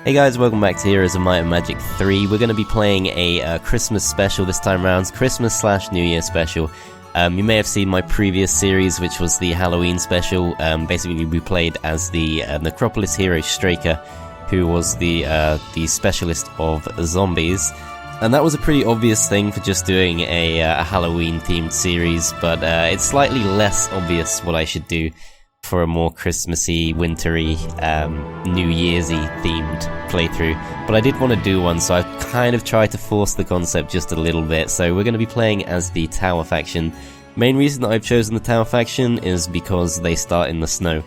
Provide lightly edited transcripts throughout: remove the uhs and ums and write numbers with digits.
Hey guys, welcome back to Heroes of Might and Magic 3. We're going to be playing a Christmas special this time round, Christmas/New Year special. You may have seen my previous series, which was the Halloween special. Basically, we played as the Necropolis hero Straker, who was the specialist of zombies. And that was a pretty obvious thing for just doing a Halloween-themed series, but it's slightly less obvious what I should do for a more Christmassy, wintry, New Year's-y themed playthrough. But I did want to do one, so I've kind of tried to force the concept just a little bit. So we're going to be playing as the Tower faction. Main reason that I've chosen the Tower faction is because they start in the snow.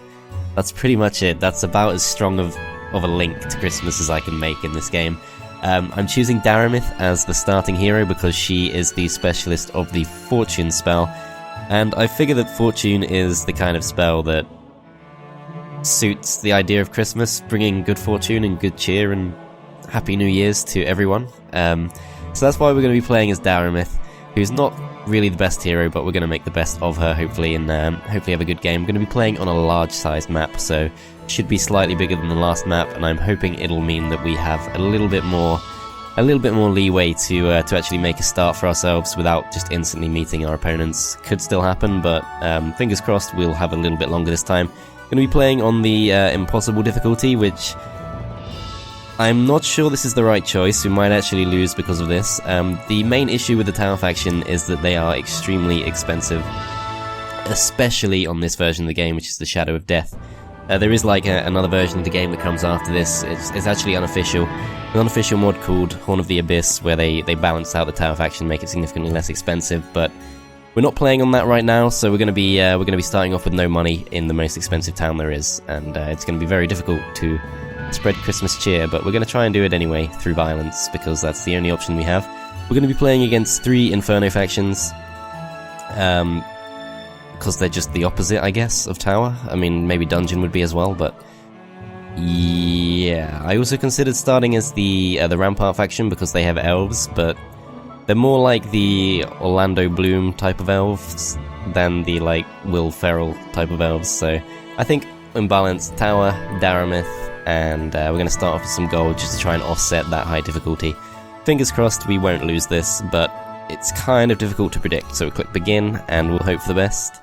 That's pretty much it. That's about as strong of a link to Christmas as I can make in this game. I'm choosing Daremyth as the starting hero because she is the specialist of the Fortune spell. And I figure that Fortune is the kind of spell that suits the idea of Christmas, bringing good fortune and good cheer and Happy New Year's to everyone. So that's why we're going to be playing as Daremyth, who's not really the best hero, but we're going to make the best of her, hopefully, and hopefully have a good game. We're going to be playing on a large-sized map, so it should be slightly bigger than the last map, and I'm hoping it'll mean that we have a little bit more leeway to actually make a start for ourselves without just instantly meeting our opponents. Could still happen, but fingers crossed we'll have a little bit longer this time. Going to be playing on the impossible difficulty, which I'm not sure this is the right choice. We might actually lose because of this. The main issue with the Tower faction is that they are extremely expensive, especially on this version of the game, which is the Shadow of Death. There is like another version of the game that comes after this. It's actually unofficial. An unofficial mod called Horn of the Abyss, where they balance out the Tower faction, make it significantly less expensive. But we're not playing on that right now, so we're going to be starting off with no money in the most expensive town there is, and it's going to be very difficult to spread Christmas cheer. But we're going to try and do it anyway through violence because that's the only option we have. We're going to be playing against 3 Inferno factions. Because they're just the opposite, I guess, of Tower. I mean, maybe Dungeon would be as well, but yeah. I also considered starting as the Rampart faction because they have elves, but they're more like the Orlando Bloom type of elves than the, like, Will Ferrell type of elves. So I think, in balance, Tower, Daremyth, and we're going to start off with some gold just to try and offset that high difficulty. Fingers crossed we won't lose this, but it's kind of difficult to predict, so we'll click begin, and we'll hope for the best.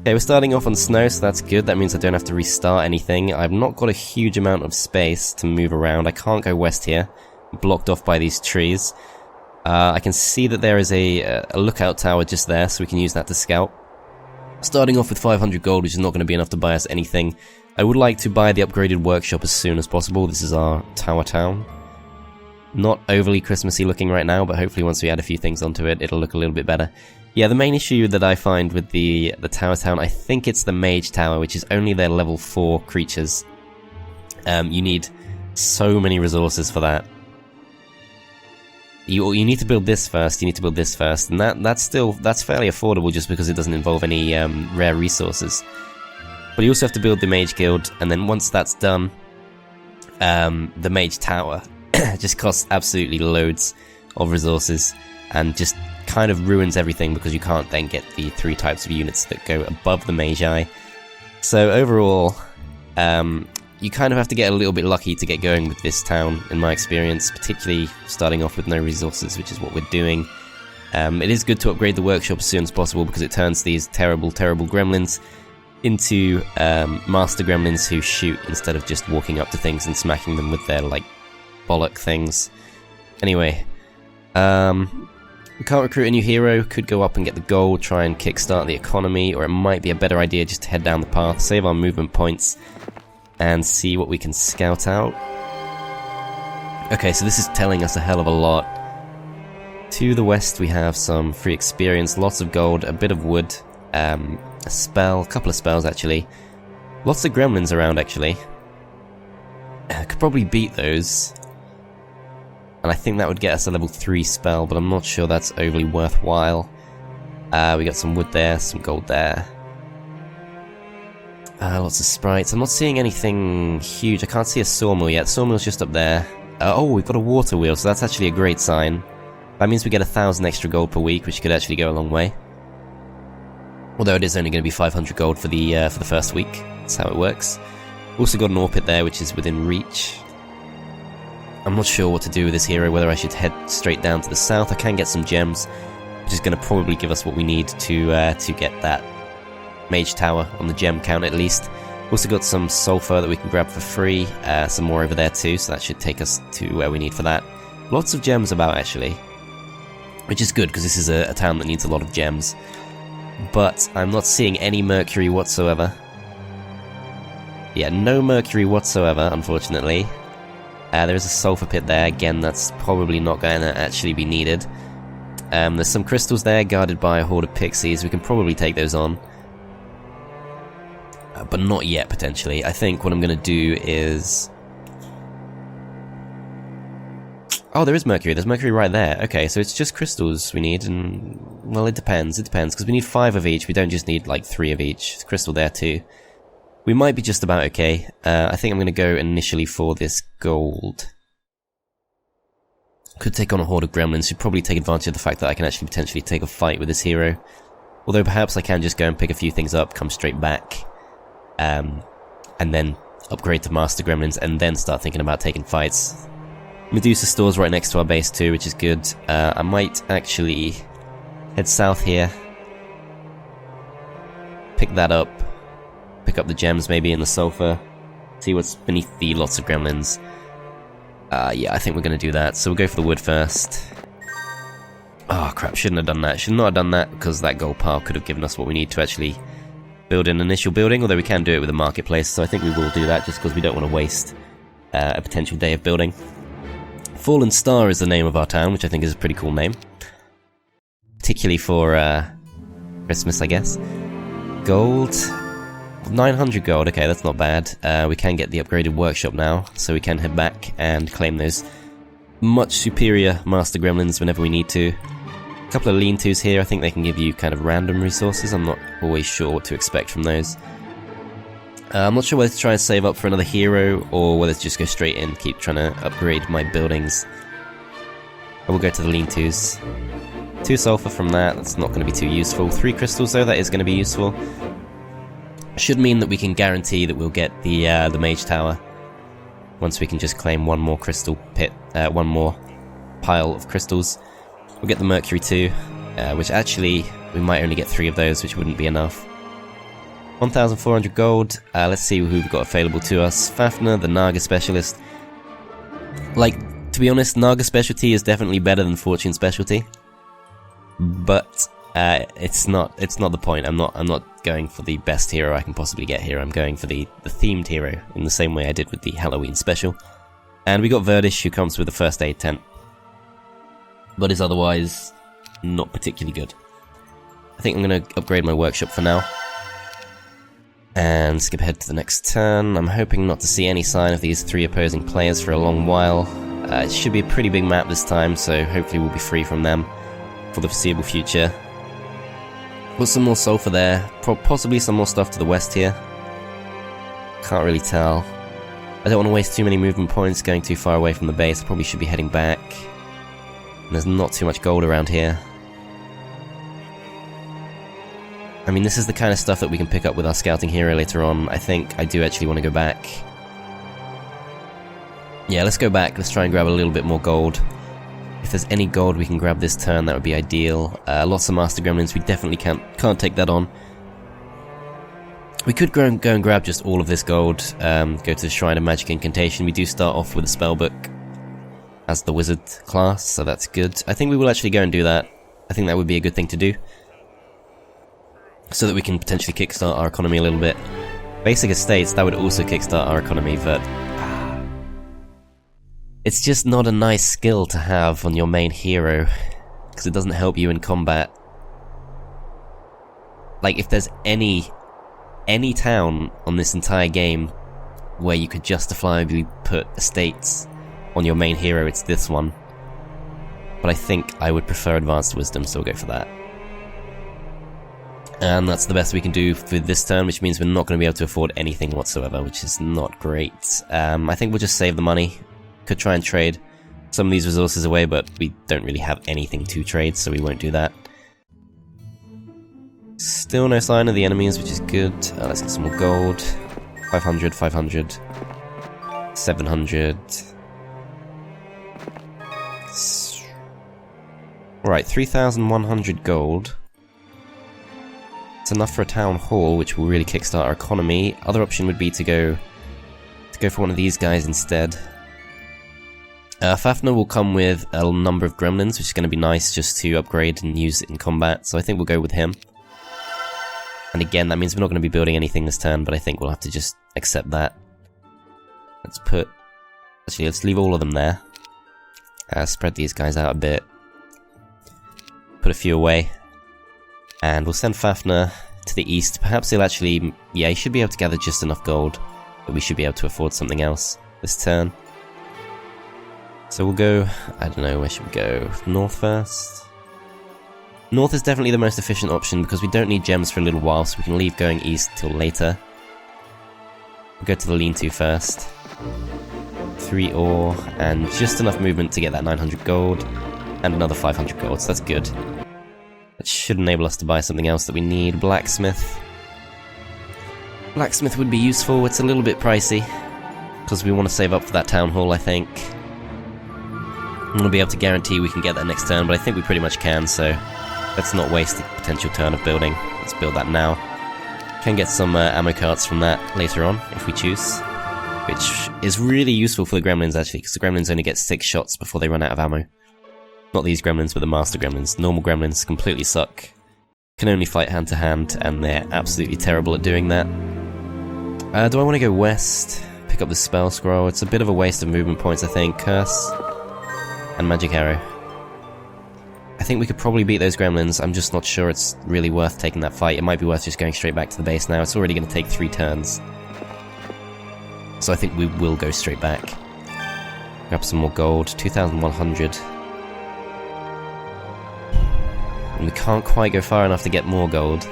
Okay, we're starting off on snow, so that's good. That means I don't have to restart anything. I've not got a huge amount of space to move around. I can't go west here. I'm blocked off by these trees. I can see that there is a lookout tower just there, so we can use that to scout. Starting off with 500 gold, which is not going to be enough to buy us anything. I would like to buy the upgraded workshop as soon as possible. This is our tower town. Not overly Christmassy looking right now, but hopefully once we add a few things onto it, it'll look a little bit better. Yeah, the main issue that I find with the Tower Town, I think it's the Mage Tower, which is only their level 4 creatures. You need so many resources for that. You need to build this first, and that's fairly affordable just because it doesn't involve any rare resources. But you also have to build the Mage Guild, and then once that's done, the Mage Tower just costs absolutely loads of resources, and just kind of ruins everything because you can't then get the 3 types of units that go above the Magi. So overall, you kind of have to get a little bit lucky to get going with this town, in my experience, particularly starting off with no resources, which is what we're doing. It is good to upgrade the workshop as soon as possible because it turns these terrible, terrible gremlins into master gremlins who shoot instead of just walking up to things and smacking them with their, like, bollock things. Anyway, we can't recruit a new hero, could go up and get the gold, try and kickstart the economy, or it might be a better idea just to head down the path, save our movement points, and see what we can scout out. Okay, so this is telling us a hell of a lot. To the west we have some free experience, lots of gold, a bit of wood, a couple of spells actually. Lots of gremlins around actually. I could probably beat those. And I think that would get us a level 3 spell, but I'm not sure that's overly worthwhile. We got some wood there, some gold there. Lots of sprites. I'm not seeing anything huge. I can't see a sawmill yet. Sawmill's just up there. Oh, we've got a water wheel, so that's actually a great sign. That means we get 1,000 extra gold per week, which could actually go a long way. Although it is only going to be 500 gold for the first week. That's how it works. Also got an ore pit there, which is within reach. I'm not sure what to do with this hero, whether I should head straight down to the south. I can get some gems, which is going to probably give us what we need to get that mage tower on the gem count at least. Also got some sulfur that we can grab for free, some more over there too, so that should take us to where we need for that. Lots of gems about actually, which is good because this is a town that needs a lot of gems. But I'm not seeing any mercury whatsoever. Yeah, no mercury whatsoever, unfortunately. There is a sulfur pit there, again that's probably not going to actually be needed. There's some crystals there guarded by a horde of pixies, we can probably take those on. But not yet, potentially. I think what I'm going to do is... Oh, there is mercury. There's mercury right there. Okay, so it's just crystals we need, and... Well, it depends, because we need 5 of each. We don't just need, like, 3 of each. There's crystal there, too. We might be just about okay. I think I'm going to go initially for this gold. Could take on a horde of gremlins. Should probably take advantage of the fact that I can actually potentially take a fight with this hero. Although perhaps I can just go and pick a few things up, come straight back. And then upgrade to Master Gremlins, and then start thinking about taking fights. Medusa store's right next to our base too, which is good. I might actually head south here. Pick that up. Pick up the gems maybe and the sulfur. See what's beneath the lots of gremlins. Yeah, I think we're going to do that. So we'll go for the wood first. Oh crap, shouldn't have done that. Should not have done that because that gold pile could have given us what we need to actually build an initial building, although we can do it with a marketplace, so I think we will do that just because we don't want to waste a potential day of building. Fallen Star is the name of our town, which I think is a pretty cool name. Particularly for Christmas, I guess. Gold. 900 gold, okay, that's not bad. We can get the upgraded workshop now, so we can head back and claim those much superior Master Gremlins whenever we need to. A couple of lean-tos here, I think they can give you kind of random resources. I'm not always sure what to expect from those. I'm not sure whether to try and save up for another hero, or whether to just go straight in, keep trying to upgrade my buildings. I will go to the lean-tos. 2 sulfur from that, that's not going to be too useful. 3 crystals though, that is going to be useful. Should mean that we can guarantee that we'll get the mage tower. Once we can just claim one more crystal pit, one more pile of crystals. We'll get the mercury too, which actually, we might only get 3 of those, which wouldn't be enough. 1,400 gold, let's see who we've got available to us. Fafnir, the Naga specialist. Like, to be honest, Naga specialty is definitely better than Fortune specialty. But, it's not the point. I'm not going for the best hero I can possibly get here. I'm going for the themed hero, in the same way I did with the Halloween special. And we got Verdish, who comes with the first aid tent, but is otherwise not particularly good. I think I'm going to upgrade my workshop for now. And skip ahead to the next turn. I'm hoping not to see any sign of these 3 opposing players for a long while. It should be a pretty big map this time, so hopefully we'll be free from them for the foreseeable future. Put some more sulfur there, possibly some more stuff to the west here. Can't really tell. I don't want to waste too many movement points going too far away from the base. I probably should be heading back. And there's not too much gold around here. I mean, this is the kind of stuff that we can pick up with our scouting hero later on. I think I do actually want to go back. Yeah, let's go back. Let's try and grab a little bit more gold. If there's any gold we can grab this turn, that would be ideal. Lots of Master Gremlins, we definitely can't take that on. We could go and grab just all of this gold, go to the Shrine of Magic Incantation. We do start off with a spellbook as the wizard class, so that's good. I think we will actually go and do that. I think that would be a good thing to do, so that we can potentially kickstart our economy a little bit. Basic Estates, that would also kickstart our economy, but it's just not a nice skill to have on your main hero, because it doesn't help you in combat. Like, if there's any town on this entire game where you could justifiably put estates on your main hero, it's this one. But I think I would prefer Advanced Wisdom, so we'll go for that. And that's the best we can do for this turn, which means we're not going to be able to afford anything whatsoever, which is not great. I think we'll just save the money. Could try and trade some of these resources away, but we don't really have anything to trade, so we won't do that. Still no sign of the enemies, which is good. Let's get some more gold. 500, 500, 700. Right, 3,100 gold. It's enough for a town hall, which will really kickstart our economy. Other option would be to go for one of these guys instead. Fafnir will come with a number of gremlins, which is going to be nice just to upgrade and use it in combat, so I think we'll go with him. And again, that means we're not going to be building anything this turn, but I think we'll have to just accept that. Let's leave all of them there. Spread these guys out a bit. Put a few away. And we'll send Fafnir to the east. Perhaps he'll actually... yeah, he should be able to gather just enough gold, but we should be able to afford something else this turn. So we'll go... I don't know, where should we go? North first? North is definitely the most efficient option because we don't need gems for a little while, so we can leave going east till later. We'll go to the lean-to first. 3 ore, and just enough movement to get that 900 gold, and another 500 gold, so that's good. That should enable us to buy something else that we need. Blacksmith. Blacksmith would be useful, it's a little bit pricey, because we want to save up for that town hall, I think. I'm going to be able to guarantee we can get that next turn, but I think we pretty much can, so let's not waste a potential turn of building. Let's build that now. Can get some ammo carts from that later on, if we choose. Which is really useful for the gremlins, actually, because the gremlins only get 6 shots before they run out of ammo. Not these gremlins, but the master gremlins. Normal gremlins completely suck. Can only fight hand to hand, and they're absolutely terrible at doing that. Do I want to go west? Pick up the spell scroll. It's a bit of a waste of movement points, I think. Curse. And magic arrow. I think we could probably beat those gremlins. I'm just not sure it's really worth taking that fight. It might be worth just going straight back to the base now. It's already going to take 3 turns. So I think we will go straight back. Grab some more gold. 2,100. And we can't quite go far enough to get more gold.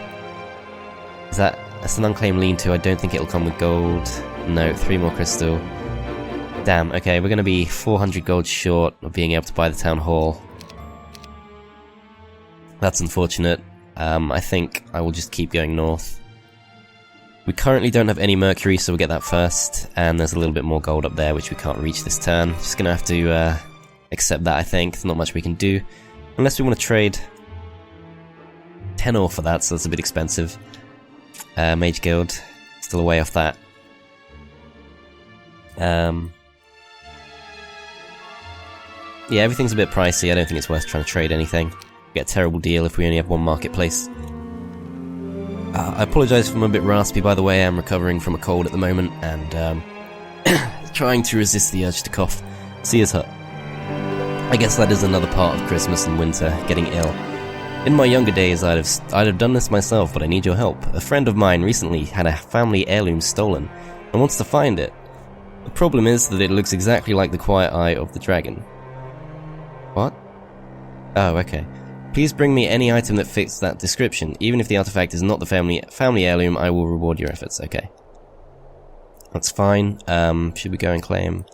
That's an unclaimed lean-to. I don't think it'll come with gold. No, 3 more crystal. Damn, okay, we're going to be 400 gold short of being able to buy the town hall. That's unfortunate. I think I will just keep going north. We currently don't have any mercury, so we'll get that first. And there's a little bit more gold up there, which we can't reach this turn. Just going to have to accept that, I think. There's not much we can do. Unless we want to trade 10 ore for that, so that's a bit expensive. Mage Guild, still a way off that. Yeah, everything's a bit pricey. I don't think it's worth trying to trade anything. Get a terrible deal if we only have one marketplace. I apologise if I'm a bit raspy, by the way. I'm recovering from a cold at the moment, and trying to resist the urge to cough. See us hut. I guess that is another part of Christmas and winter, getting ill. In my younger days, I'd have done this myself, but I need your help. A friend of mine recently had a family heirloom stolen, and wants to find it. The problem is that it looks exactly like the quiet eye of the dragon. What? Oh, okay. Please bring me any item that fits that description. Even if the artifact is not the family heirloom, I will reward your efforts. Okay. That's fine. Should we go and claim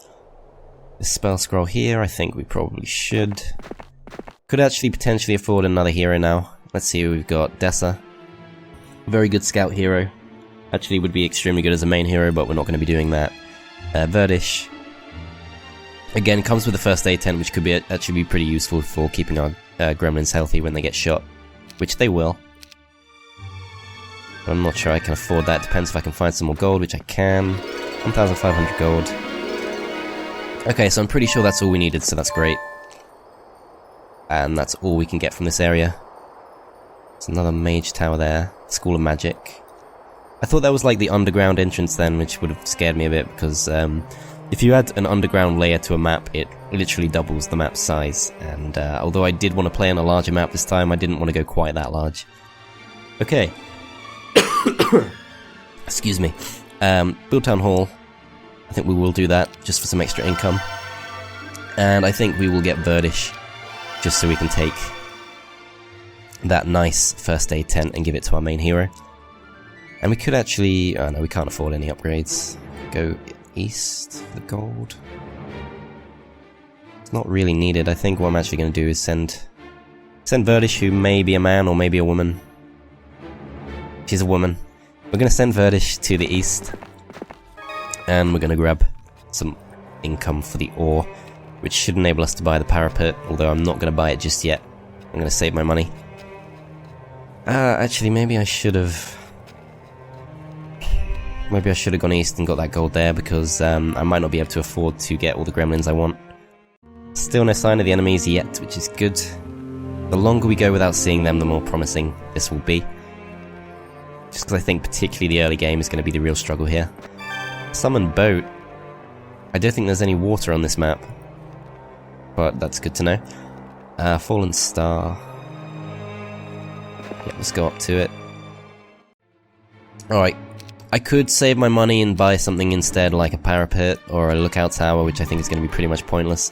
the spell scroll here? I think we probably should. Could actually potentially afford another hero now. Let's see who we've got. Dessa. Very good scout hero. Actually would be extremely good as a main hero, but we're not going to be doing that. Verdish. Again, comes with a first aid tent, which could be actually be pretty useful for keeping our gremlins healthy when they get shot. Which they will. But I'm not sure I can afford that. Depends if I can find some more gold, which I can. 1,500 gold. Okay, so I'm pretty sure that's all we needed, so that's great. And that's all we can get from this area. There's another mage tower there. School of Magic. I thought that was like the underground entrance then, which would have scared me a bit, because if you add an underground layer to a map, it literally doubles the map's size. And although I did want to play on a larger map this time, I didn't want to go quite that large. Okay. Excuse me. Build Town Hall. I think we will do that, just for some extra income. And I think we will get Verdish, just so we can take that nice first aid tent and give it to our main hero. And we could actually... oh no, we can't afford any upgrades. Go east for the gold. It's not really needed. I think what I'm actually going to do is send Verdish, who may be a man or maybe a woman. She's a woman. We're going to send Verdish to the east. And we're going to grab some income for the ore. which should enable us to buy the parapet, although I'm not going to buy it just yet. I'm going to save my money. Actually, maybe I should have... Maybe I should have gone east and got that gold there, because I might not be able to afford to get all the gremlins I want. Still no sign of the enemies yet, which is good. The longer we go without seeing them, the more promising this will be. Just because I think particularly the early game is going to be the real struggle here. Summon boat. I don't think there's any water on this map, but that's good to know. Fallen star. Yeah, let's go up to it. Alright. I could save my money and buy something instead, like a parapet or a lookout tower, which I think is going to be pretty much pointless.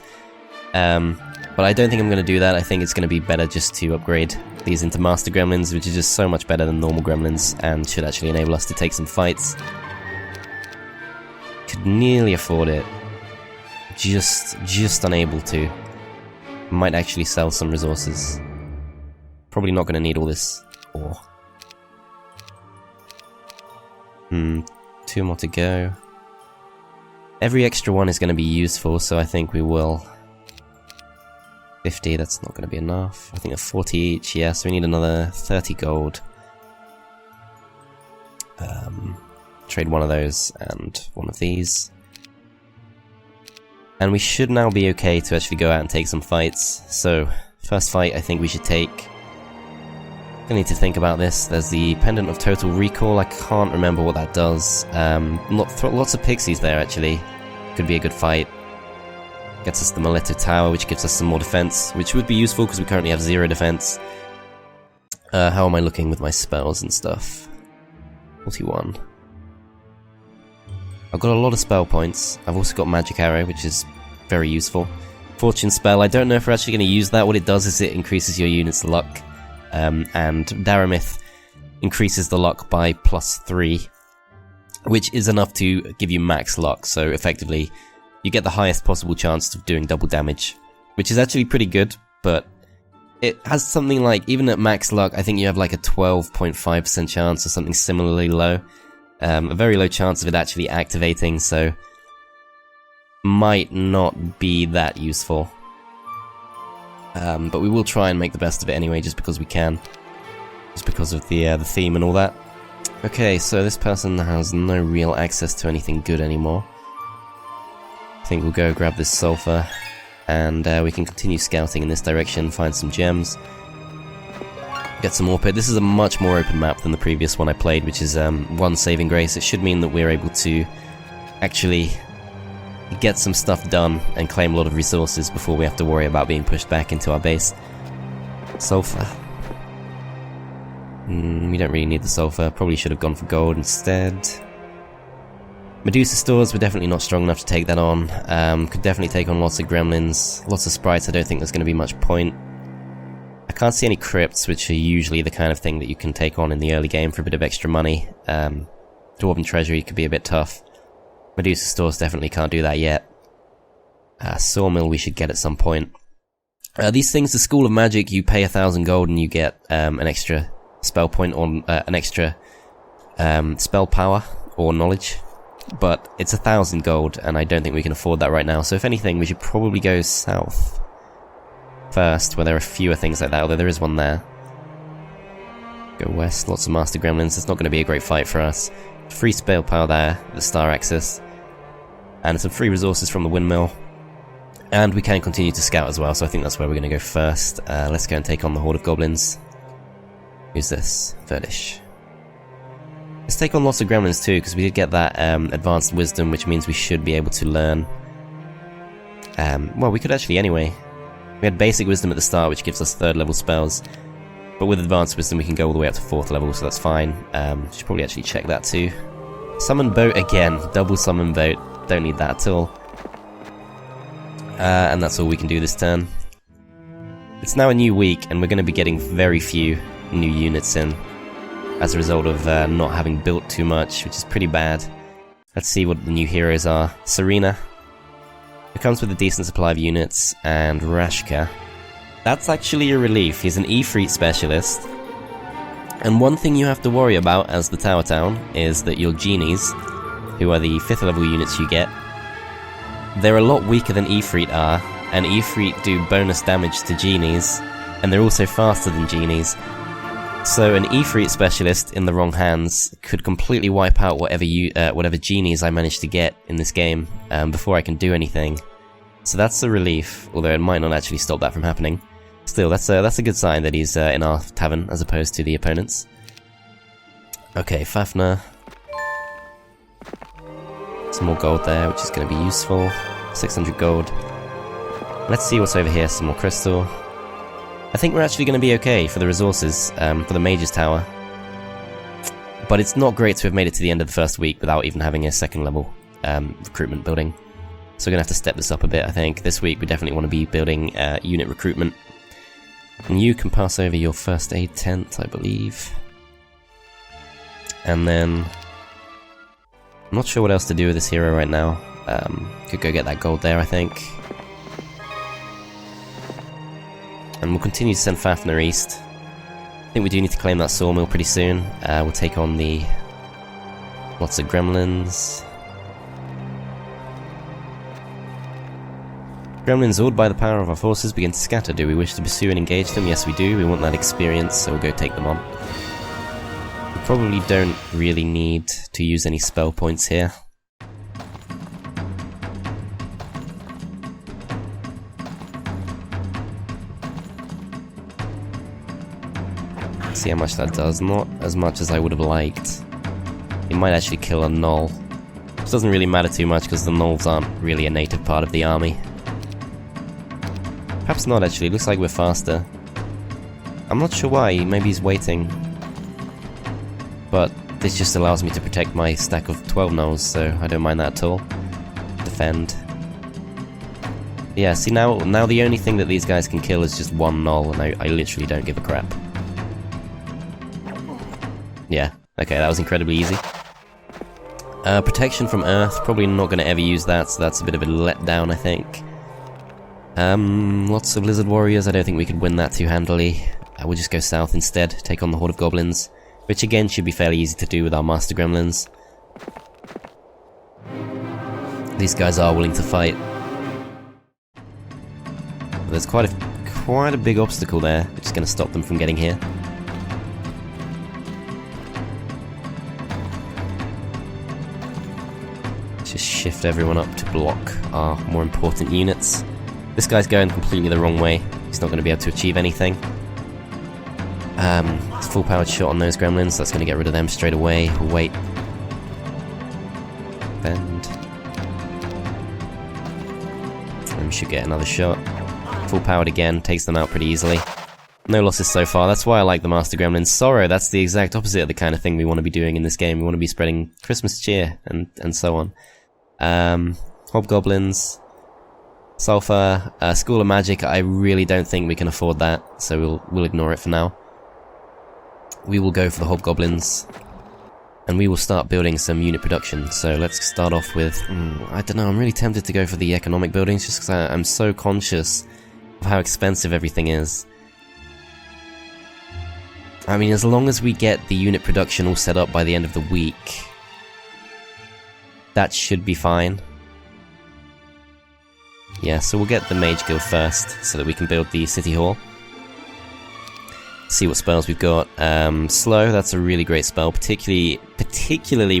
But I don't think I'm going to do that. I think it's going to be better just to upgrade these into Master Gremlins, which is just so much better than normal Gremlins, and should actually enable us to take some fights. Could nearly afford it. Just unable to. Might actually sell some resources. Probably not going to need all this ore. 2 more to go. Every extra one is going to be useful, so I think we will. 50, that's not going to be enough. I think 40 each, yeah, so we need another 30 gold. Trade one of those and one of these. And we should now be okay to actually go out and take some fights. So, first fight I think we should take. I need to think about this. There's the Pendant of Total Recall. I can't remember what that does. Lots of pixies there, actually. Could be a good fight. Gets us the Mileto Tower, which gives us some more defense, which would be useful because we currently have 0 defense. How am I looking with my spells and stuff? 41. I've got a lot of spell points. I've also got Magic Arrow, which is very useful. Fortune Spell, I don't know if we're actually going to use that. What it does is it increases your unit's luck. And Daremyth increases the luck by +3, which is enough to give you max luck, so effectively you get the highest possible chance of doing double damage, which is actually pretty good, but it has something like, even at max luck, I think you have like a 12.5% chance or something similarly low. A very low chance of it actually activating, so might not be that useful. But we will try and make the best of it anyway, just because we can. Just because of the theme and all that. Okay, so this person has no real access to anything good anymore. I think we'll go grab this sulfur, and we can continue scouting in this direction, find some gems, get some ore pit. This is a much more open map than the previous one I played, which is 1 saving grace. It should mean that we're able to actually get some stuff done and claim a lot of resources before we have to worry about being pushed back into our base. Sulfur. We don't really need the sulfur. Probably should have gone for gold instead. Medusa stores, we're definitely not strong enough to take that on. Could definitely take on lots of gremlins, lots of sprites. I don't think there's going to be much point. I can't see any crypts, which are usually the kind of thing that you can take on in the early game for a bit of extra money. Dwarven Treasury could be a bit tough. Medusa stores definitely can't do that yet. Sawmill we should get at some point. These things, the School of Magic, you pay 1,000 gold and you get an extra spell point or an extra spell power or knowledge. But it's 1,000 gold and I don't think we can afford that right now. So if anything, we should probably go south first, where there are fewer things like that, although there is one there. Go west, lots of Master Gremlins. It's not going to be a great fight for us. Free spell power there, the star axis, and some free resources from the windmill. And we can continue to scout as well, so I think that's where we're going to go first. Let's go and take on the horde of goblins. Who's this? Verdish. Let's take on lots of gremlins too, because we did get that advanced wisdom, which means we should be able to learn. Well, we could actually anyway. We had basic wisdom at the start, which gives us 3rd level spells. But with advanced wisdom we can go all the way up to 4th level, so that's fine. Should probably actually check that too. Summon boat again, double summon boat. Don't need that at all. And that's all we can do this turn. It's now a new week, and we're going to be getting very few new units in, as a result of not having built too much, which is pretty bad. Let's see what the new heroes are. Serena, who comes with a decent supply of units, and Rashka. That's actually a relief. He's an Ifrit specialist. And one thing you have to worry about as the Tower Town is that your genies, who are the 5th level units you get, they're a lot weaker than Ifrit are, and Ifrit do bonus damage to genies, and they're also faster than genies. So an Ifrit specialist in the wrong hands could completely wipe out whatever genies I manage to get in this game before I can do anything. So that's a relief, although it might not actually stop that from happening. Still, that's a good sign that he's in our tavern as opposed to the opponent's. Okay, Fafnir. Some more gold there, which is going to be useful. 600 gold. Let's see what's over here. Some more crystal. I think we're actually going to be okay for the resources, for the Mage's Tower. But it's not great to have made it to the end of the first week without even having a second level recruitment building. So we're going to have to step this up a bit, I think. This week we definitely want to be building unit recruitment. And you can pass over your first aid tent, I believe. And then... I'm not sure what else to do with this hero right now. Could go get that gold there, I think. And we'll continue to send Fafnir east. I think we do need to claim that sawmill pretty soon. We'll take on the... lots of gremlins. Gremlins, awed by the power of our forces, begin to scatter. Do we wish to pursue and engage them? Yes, we do. We want that experience, so we'll go take them on. We probably don't really need to use any spell points here. See how much that does. Not as much as I would have liked. It might actually kill a gnoll. Which doesn't really matter too much because the gnolls aren't really a native part of the army. Perhaps not actually, looks like we're faster. I'm not sure why, maybe he's waiting. But this just allows me to protect my stack of 12 gnolls, so I don't mind that at all. Defend. Yeah, see now the only thing that these guys can kill is just one gnoll, and I literally don't give a crap. Yeah, okay, that was incredibly easy. Protection from Earth, probably not going to ever use that, so that's a bit of a letdown, I think. Lots of lizard warriors, I don't think we could win that too handily. We'll just go south instead, take on the horde of goblins, which again should be fairly easy to do with our master gremlins. These guys are willing to fight. There's quite a big obstacle there, which is going to stop them from getting here. Let's just shift everyone up to block our more important units. This guy's going completely the wrong way. He's not going to be able to achieve anything. Full powered shot on those gremlins. That's going to get rid of them straight away. We'll wait. Bend. And we should get another shot. Full powered again. Takes them out pretty easily. No losses so far. That's why I like the Master Gremlins. Sorrow, that's the exact opposite of the kind of thing we want to be doing in this game. We want to be spreading Christmas cheer and so on. Hobgoblins. Sulfur, School of Magic, I really don't think we can afford that, so we'll ignore it for now. We will go for the Hobgoblins, and we will start building some unit production. So let's start off with, I don't know, I'm really tempted to go for the economic buildings, just because I'm so conscious of how expensive everything is. I mean, as long as we get the unit production all set up by the end of the week, that should be fine. Yeah, so we'll get the Mage Guild first, so that we can build the City Hall. See what spells we've got. Slow, that's a really great spell, particularly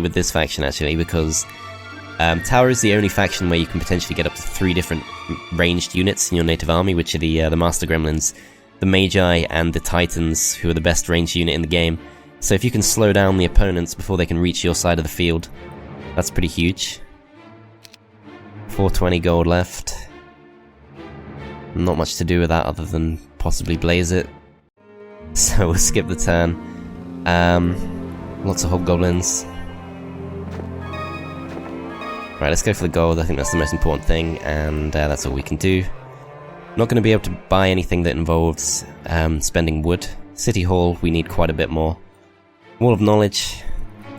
with this faction actually, because Tower is the only faction where you can potentially get up to 3 different ranged units in your native army, which are the Master Gremlins, the Magi, and the Titans, who are the best ranged unit in the game. So if you can slow down the opponents before they can reach your side of the field, that's pretty huge. 420 gold left. Not much to do with that other than possibly blaze it. So we'll skip the turn. Lots of hobgoblins. Right, let's go for the gold. I think that's the most important thing, and that's all we can do. Not going to be able to buy anything that involves spending wood. City Hall, we need quite a bit more. Wall of Knowledge.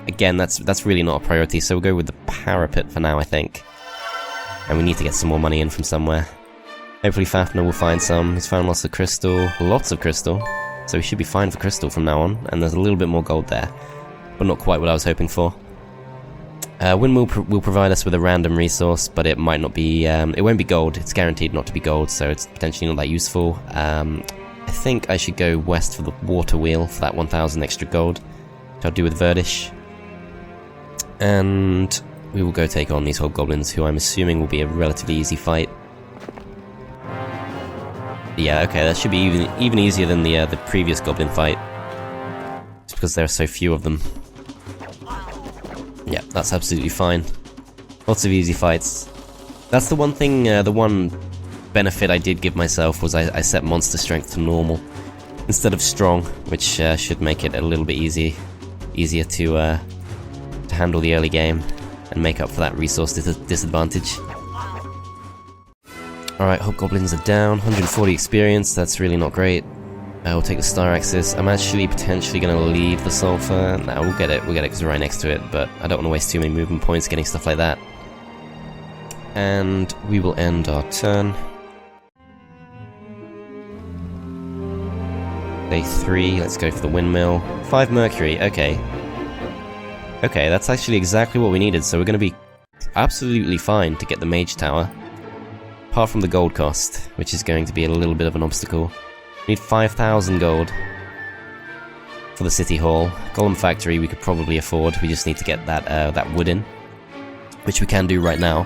Again, that's really not a priority, so we'll go with the Parapet for now, I think. And we need to get some more money in from somewhere. Hopefully Fafnir will find some. He's found lots of crystal. So we should be fine for crystal from now on. And there's a little bit more gold there. But not quite what I was hoping for. Windmill will provide us with a random resource, but it might not be, it won't be gold. It's guaranteed not to be gold, so it's potentially not that useful. I think I should go west for the water wheel for that 1,000 extra gold, which I'll do with Verdish. And we will go take on these hobgoblins, who I'm assuming will be a relatively easy fight. Yeah, okay, that should be even easier than the previous goblin fight. Just because there are so few of them. Yeah, that's absolutely fine. Lots of easy fights. That's the one thing, the one benefit I did give myself was I set monster strength to normal instead of strong, which should make it a little bit easier to handle the early game and make up for that resource disadvantage. Alright, hobgoblins are down, 140 experience, that's really not great. We'll take the Star Axis. I'm actually potentially going to leave the Sulphur. Nah, we'll get it because we're right next to it, but I don't want to waste too many movement points getting stuff like that. And we will end our turn. Day 3, let's go for the Windmill. 5 Mercury, okay. Okay, that's actually exactly what we needed, so we're going to be absolutely fine to get the Mage Tower. Apart from the gold cost, which is going to be a little bit of an obstacle. We need 5,000 gold for the City Hall. Golem Factory we could probably afford, we just need to get that wood in, which we can do right now.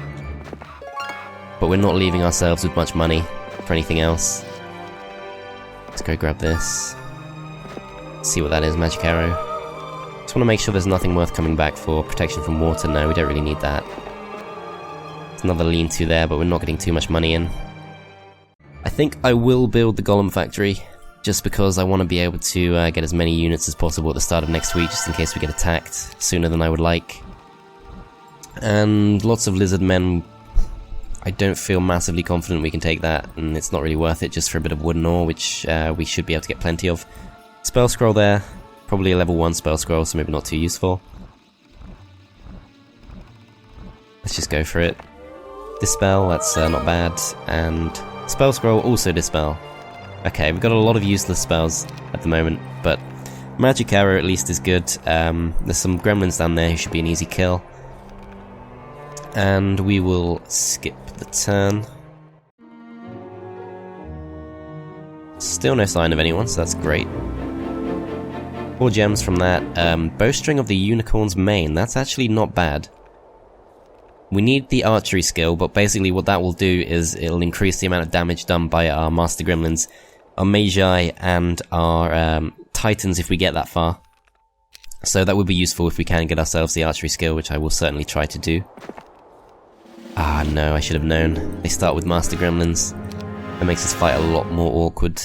But we're not leaving ourselves with much money for anything else. Let's go grab this. See what that is, Magic Arrow. Just want to make sure there's nothing worth coming back for. Protection from water, no, we don't really need that. There's another lean-to there, but we're not getting too much money in. I think I will build the Golem Factory, just because I want to be able to get as many units as possible at the start of next week, just in case we get attacked sooner than I would like. And lots of lizard men, I don't feel massively confident we can take that, and it's not really worth it just for a bit of wood and ore, which we should be able to get plenty of. Spell Scroll there, probably a level 1 Spell Scroll, so maybe not too useful. Let's just go for it. Dispel, that's not bad, and Spell Scroll, also Dispel. Okay, we've got a lot of useless spells at the moment, but Magic Arrow at least is good. There's some gremlins down there who should be an easy kill. And we will skip the turn. Still no sign of anyone, so that's great. 4 gems from that. Bowstring of the Unicorn's Mane, that's actually not bad. We need the archery skill, but basically what that will do is it'll increase the amount of damage done by our Master Gremlins, our Magi, and our Titans if we get that far. So that would be useful if we can get ourselves the archery skill, which I will certainly try to do. Ah no, I should have known. They start with Master Gremlins. That makes this fight a lot more awkward.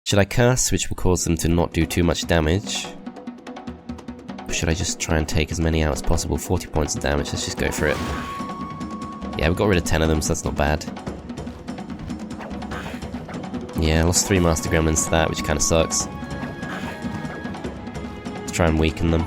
Should I curse, which will cause them to not do too much damage? Should I just try and take as many out as possible? 40 points of damage, let's just go for it. Yeah, we got rid of 10 of them, so that's not bad. Yeah, I lost 3 Master Gremlins to that, which kind of sucks. Let's try and weaken them.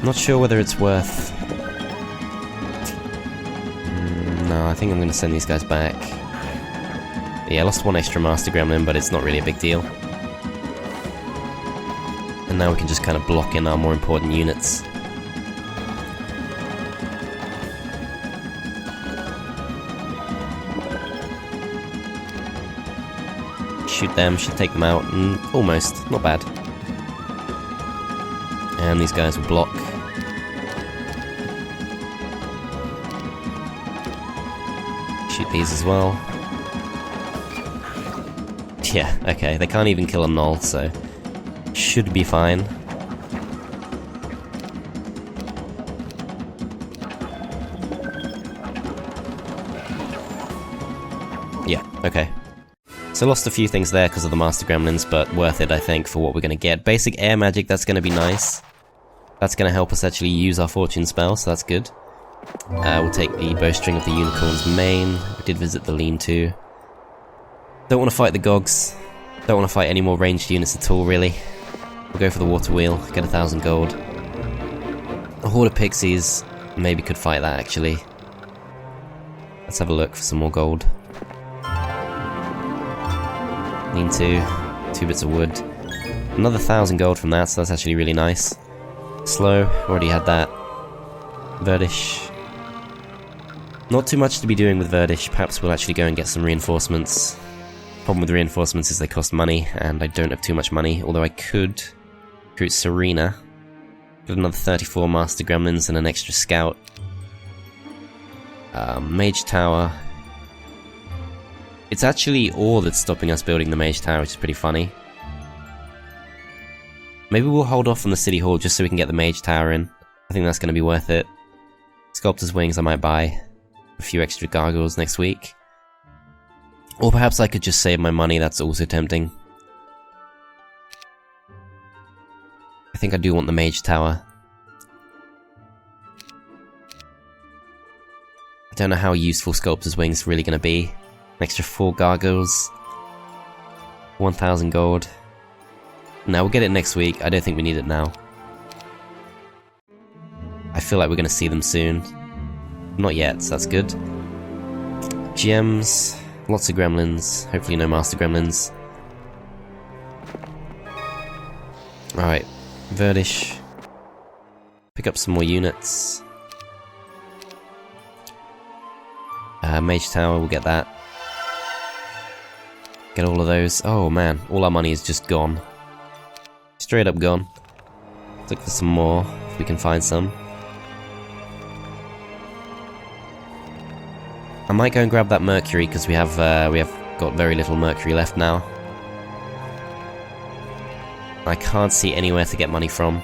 Not sure whether it's worth... No, I think I'm going to send these guys back. Yeah, I lost 1 extra Master Gremlin, but it's not really a big deal. And now we can just kind of block in our more important units. Shoot them, should take them out, and almost, not bad. And these guys will block. Shoot these as well. Yeah, okay, they can't even kill a Null, so should be fine. Yeah, okay. So lost a few things there because of the Master Gremlins, but worth it, I think, for what we're going to get. Basic air magic, that's going to be nice. That's going to help us actually use our fortune spell, so that's good. We'll take the Bowstring of the Unicorn's Mane. We did visit the lean-to. Don't want to fight the Gogs. Don't want to fight any more ranged units at all, really. We'll go for the Water Wheel, get 1,000 gold. A Horde of Pixies, maybe could fight that, actually. Let's have a look for some more gold. Lean to 2 bits of wood. Another 1,000 gold from that, so that's actually really nice. Slow, already had that. Verdish. Not too much to be doing with Verdish, perhaps we'll actually go and get some reinforcements. Problem with reinforcements is they cost money, and I don't have too much money, although I could recruit Serena. Get another 34 Master Gremlins and an extra Scout. Mage Tower. It's actually ore that's stopping us building the Mage Tower, which is pretty funny. Maybe we'll hold off on the City Hall just so we can get the Mage Tower in. I think that's going to be worth it. Sculptor's Wings I might buy. A few extra gargoyles next week. Or perhaps I could just save my money, that's also tempting. I think I do want the Mage Tower. I don't know how useful Sculptor's Wings is really going to be. An extra 4 gargoyles. 1,000 gold. Now we'll get it next week, I don't think we need it now. I feel like we're going to see them soon. Not yet, so that's good. Gems. Lots of gremlins. Hopefully no master gremlins. Alright. Verdish. Pick up some more units. Mage Tower, we'll get that. Get all of those. Oh man, all our money is just gone. Straight up gone. Let's look for some more, if we can find some. I might go and grab that mercury because we have got very little mercury left now. I can't see anywhere to get money from.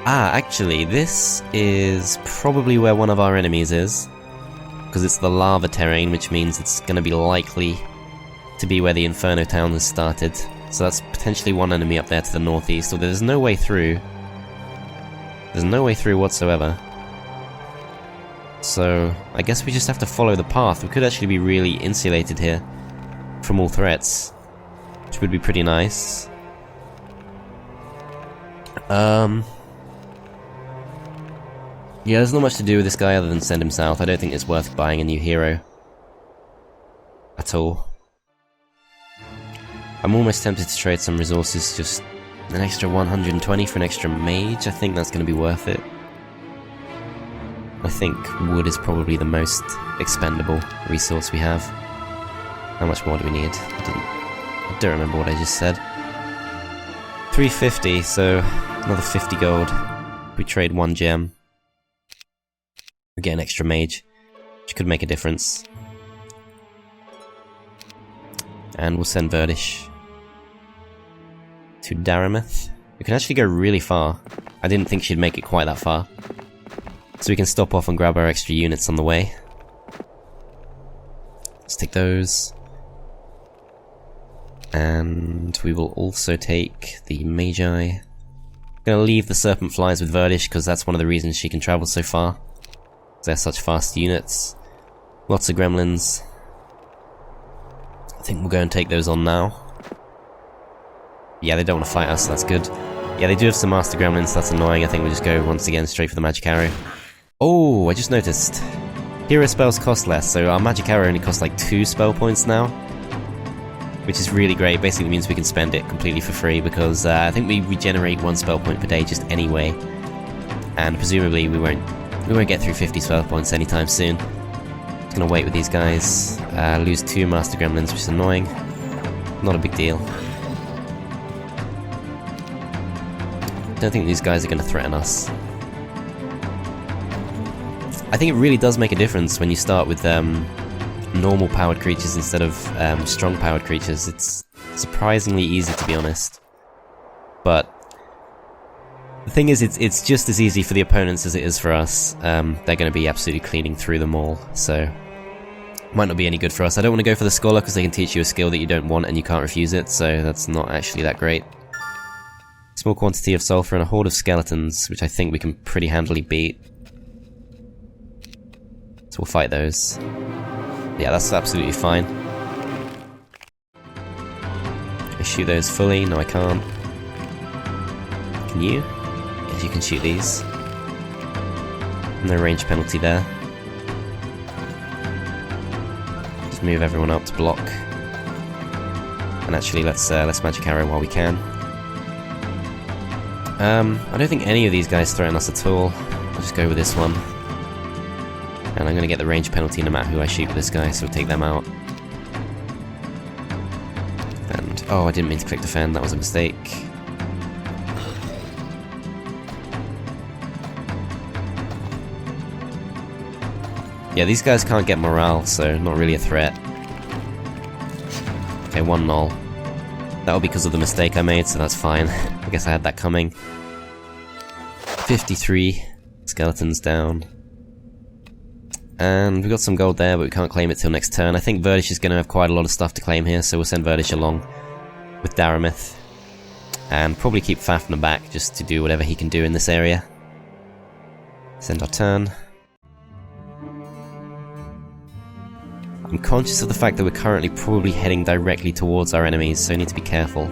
Ah, actually, this is probably where one of our enemies is, because it's the lava terrain, which means it's going to be likely to be where the Inferno Town has started. So that's potentially one enemy up there to the northeast. So there's no way through. There's no way through whatsoever. So, I guess we just have to follow the path. We could actually be really insulated here from all threats, which would be pretty nice. Yeah, there's not much to do with this guy other than send him south. I don't think it's worth buying a new hero at all. I'm almost tempted to trade some resources, just an extra 120 for an extra mage. I think that's going to be worth it. I think wood is probably the most expendable resource we have. How much more do we need? I don't remember what I just said. 350, so another 50 gold. We trade 1 gem. We get an extra mage, which could make a difference. And we'll send Verdish to Daremyth. We can actually go really far. I didn't think she'd make it quite that far. So we can stop off and grab our extra units on the way. Let's take those. And we will also take the Magi. I'm gonna leave the Serpent Flies with Verdish because that's one of the reasons she can travel so far. They're such fast units. Lots of gremlins. I think we'll go and take those on now. Yeah, they don't want to fight us, that's good. Yeah, they do have some master gremlins, that's annoying. I think we'll just go once again straight for the magic arrow. Oh, I just noticed. Hero spells cost less, so our magic arrow only costs like 2 spell points now. Which is really great, basically means we can spend it completely for free because I think we regenerate 1 spell point per day just anyway. And presumably we won't get through 50 spell points anytime soon. Just gonna wait with these guys. Lose 2 master gremlins, which is annoying. Not a big deal. Don't think these guys are gonna threaten us. I think it really does make a difference when you start with normal powered creatures instead of strong powered creatures. It's surprisingly easy, to be honest. But the thing is, it's just as easy for the opponents as it is for us. They're going to be absolutely cleaning through them all, so might not be any good for us. I don't want to go for the Scholar because they can teach you a skill that you don't want and you can't refuse it, so that's not actually that great. Small quantity of sulfur and a horde of skeletons, which I think we can pretty handily beat. So we'll fight those. Yeah, that's absolutely fine. Can I shoot those fully? No, I can't. Can you? Yes, you can shoot these. No range penalty there. Just move everyone up to block. And actually, let's magic arrow while we can. I don't think any of these guys threaten us at all. I'll just go with this one. And I'm gonna get the range penalty no matter who I shoot with this guy, so we'll take them out. And, oh, I didn't mean to click defend, that was a mistake. Yeah, these guys can't get morale, so not really a threat. Okay, 1 null. That'll be because of the mistake I made, so that's fine. I guess I had that coming. 53 skeletons down. And we've got some gold there, but we can't claim it till next turn. I think Verdish is going to have quite a lot of stuff to claim here, so we'll send Verdish along with Daremyth. And probably keep Fafnir back, just to do whatever he can do in this area. Send our turn. I'm conscious of the fact that we're currently probably heading directly towards our enemies, so I need to be careful.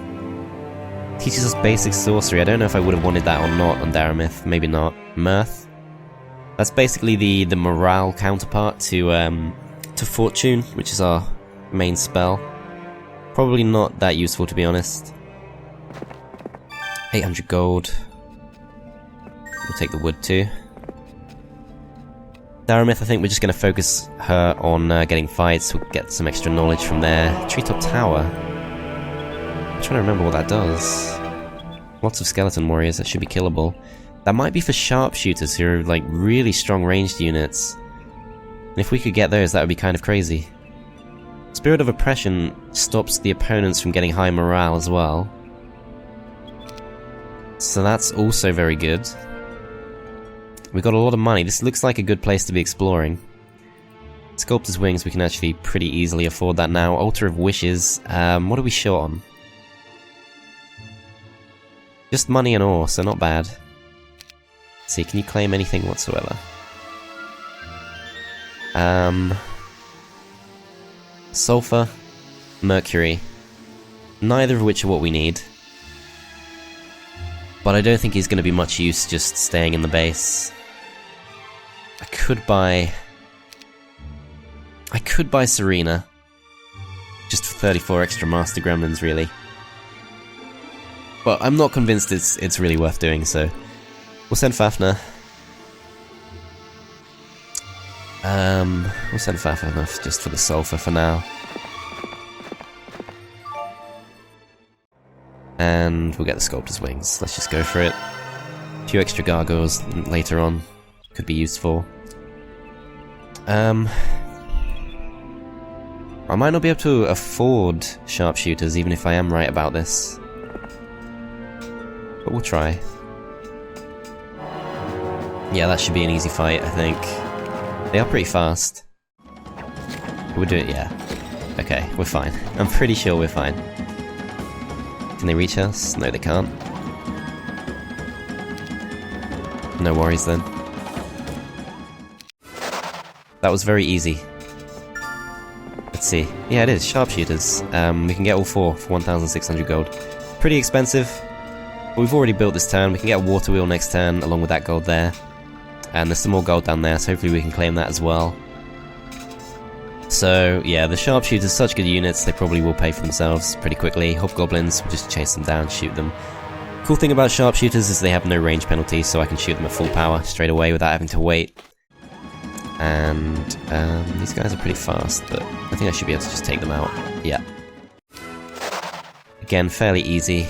Teaches us basic sorcery. I don't know if I would have wanted that or not on Daremyth. Maybe not. Mirth. That's basically the morale counterpart to Fortune, which is our main spell. Probably not that useful, to be honest. 800 gold. We'll take the wood too. Daremyth, I think we're just going to focus her on getting fights. We'll get some extra knowledge from there. Treetop Tower. I'm trying to remember what that does. Lots of skeleton warriors, that should be killable. That might be for sharpshooters who are like really strong ranged units. And if we could get those, that would be kind of crazy. Spirit of Oppression stops the opponents from getting high morale as well. So that's also very good. We've got a lot of money. This looks like a good place to be exploring. Sculptor's Wings, we can actually pretty easily afford that now. Altar of Wishes, what are we short on? Just money and ore, so not bad. Let's see, can you claim anything whatsoever? Sulfur, Mercury. Neither of which are what we need. But I don't think he's going to be much use just staying in the base. I could buy Serena. Just for 34 extra Master Gremlins, really. But I'm not convinced it's really worth doing, so... We'll send Fafnir. We'll send Fafnir just for the sulfur for now. And we'll get the Sculptor's Wings. Let's just go for it. A few extra gargoyles later on could be useful. I might not be able to afford sharpshooters, even if I am right about this. But we'll try. Yeah, that should be an easy fight, I think. They are pretty fast. We'll do it, yeah. Okay, we're fine. I'm pretty sure we're fine. Can they reach us? No, they can't. No worries then. That was very easy. Let's see. Yeah, it is. Sharpshooters. We can get all 4 for 1,600 gold. Pretty expensive. But we've already built this turn. We can get a water wheel next turn along with that gold there. And there's some more gold down there, so hopefully we can claim that as well. So, yeah, the sharpshooters, such good units, they probably will pay for themselves pretty quickly. Hobgoblins, we'll just chase them down, shoot them. Cool thing about sharpshooters is they have no range penalty, so I can shoot them at full power straight away without having to wait. And these guys are pretty fast, but I think I should be able to just take them out. Yeah. Again, fairly easy.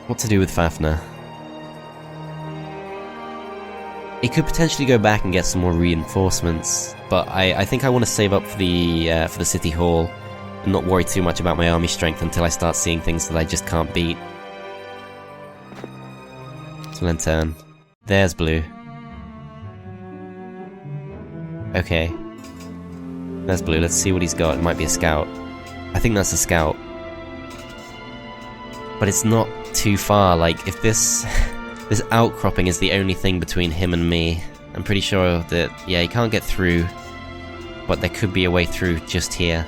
What to do with Fafnir? He could potentially go back and get some more reinforcements, but I think I want to save up for the city hall and not worry too much about my army strength until I start seeing things that I just can't beat. So then turn. There's blue. Okay. There's blue. Let's see what he's got. It might be a scout. I think that's a scout. But it's not too far. Like, if this outcropping is the only thing between him and me, I'm pretty sure that, yeah, he can't get through, but there could be a way through just here.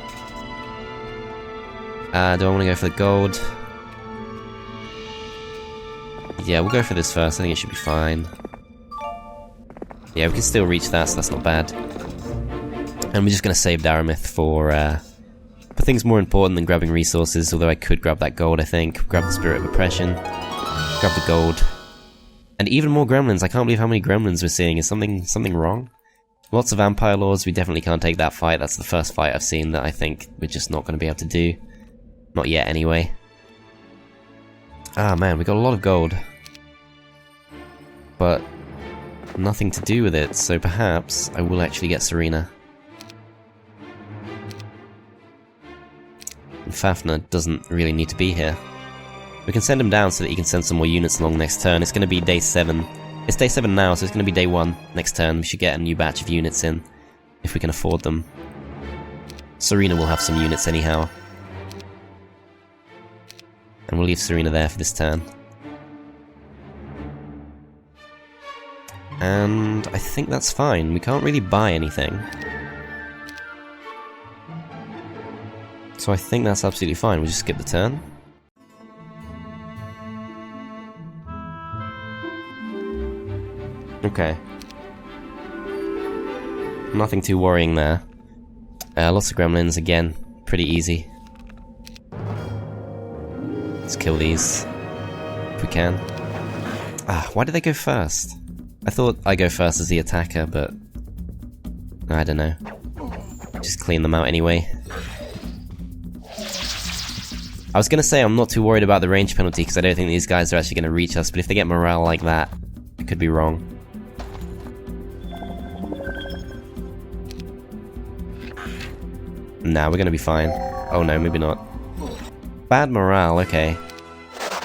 Do I want to go for the gold? Yeah, we'll go for this first. I think it should be fine. Yeah, we can still reach that, so that's not bad. And we're just going to save Daremyth for things more important than grabbing resources, although I could grab that gold, I think. Grab the Spirit of Oppression. Grab the gold. And even more gremlins. I can't believe how many gremlins we're seeing. Is something wrong? Lots of Vampire Lords. We definitely can't take that fight. That's the first fight I've seen that I think we're just not going to be able to do. Not yet, anyway. Ah, man, we got a lot of gold. But nothing to do with it, so perhaps I will actually get Serena. And Fafnir doesn't really need to be here. We can send him down so that he can send some more units along next turn. It's going to be day 7. It's day 7 now, so it's going to be day 1 next turn. We should get a new batch of units in, if we can afford them. Serena will have some units anyhow. And we'll leave Serena there for this turn. And I think that's fine. We can't really buy anything. So I think that's absolutely fine. We'll just skip the turn. Okay. Nothing too worrying there. Lots of gremlins, again. Pretty easy. Let's kill these. If we can. Ah, why did they go first? I thought I go first as the attacker, but I don't know. Just clean them out anyway. I was gonna say I'm not too worried about the range penalty because I don't think these guys are actually gonna reach us, but if they get morale like that, I could be wrong. Nah, we're gonna be fine. Oh no, maybe not. Bad morale, okay.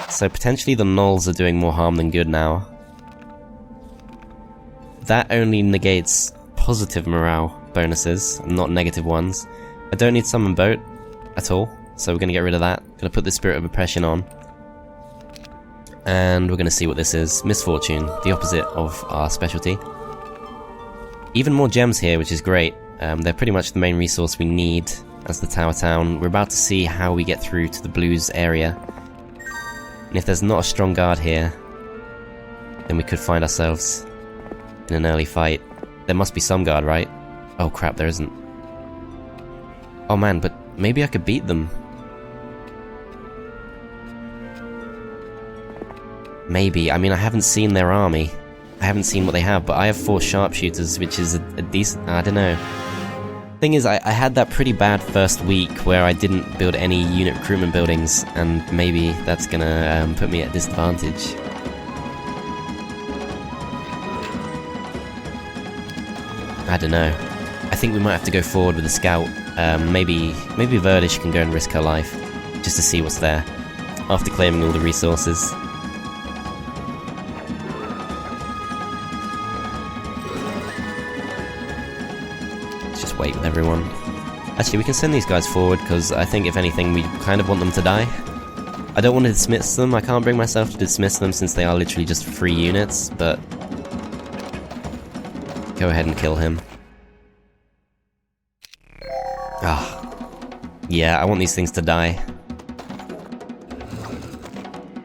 So potentially the nulls are doing more harm than good now. That only negates positive morale bonuses, not negative ones. I don't need summon boat at all, so we're gonna get rid of that. Gonna put the Spirit of Oppression on. And we're gonna see what this is. Misfortune, the opposite of our specialty. Even more gems here, which is great. They're pretty much the main resource we need as the Tower Town. We're about to see how we get through to the Blues area. And if there's not a strong guard here, then we could find ourselves in an early fight. There must be some guard, right? Oh crap, there isn't. Oh man, but maybe I could beat them. Maybe. I mean, I haven't seen their army. I haven't seen what they have, but I have 4 sharpshooters, which is a decent... I don't know. Thing is, I had that pretty bad first week where I didn't build any unit recruitment buildings, and maybe that's gonna put me at disadvantage. I don't know. I think we might have to go forward with a scout. Maybe Verdish can go and risk her life, just to see what's there, after claiming all the resources. Just wait with everyone. Actually, we can send these guys forward, because I think if anything, we kind of want them to die. I don't want to dismiss them. I can't bring myself to dismiss them since they are literally just free units, but go ahead and kill him. Ah, yeah, I want these things to die.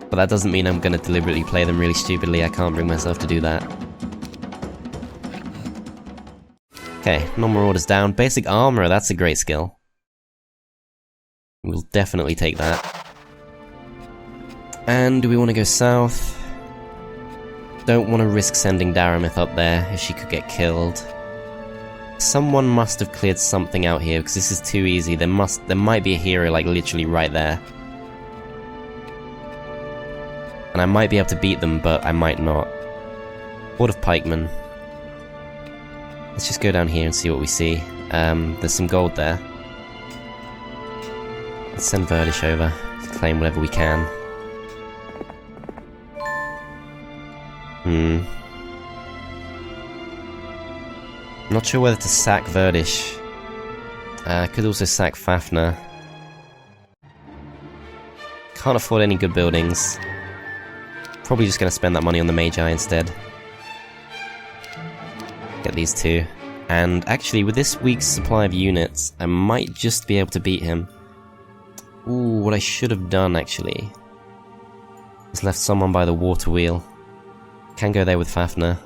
But that doesn't mean I'm going to deliberately play them really stupidly. I can't bring myself to do that. Okay, no more orders down. Basic armor, that's a great skill. We'll definitely take that. And do we want to go south? Don't want to risk sending Daremyth up there if she could get killed. Someone must have cleared something out here because this is too easy. There might be a hero like literally right there. And I might be able to beat them, but I might not. Horde of pikemen. Let's just go down here and see what we see. There's some gold there. Let's send Verdish over to claim whatever we can. Not sure whether to sack Verdish. Could also sack Fafnir. Can't afford any good buildings. Probably just going to spend that money on the Magi instead. Get these two. And actually, with this week's supply of units, I might just be able to beat him. Ooh, what I should have done, actually, is left someone by the water wheel. Can go there with Fafnir.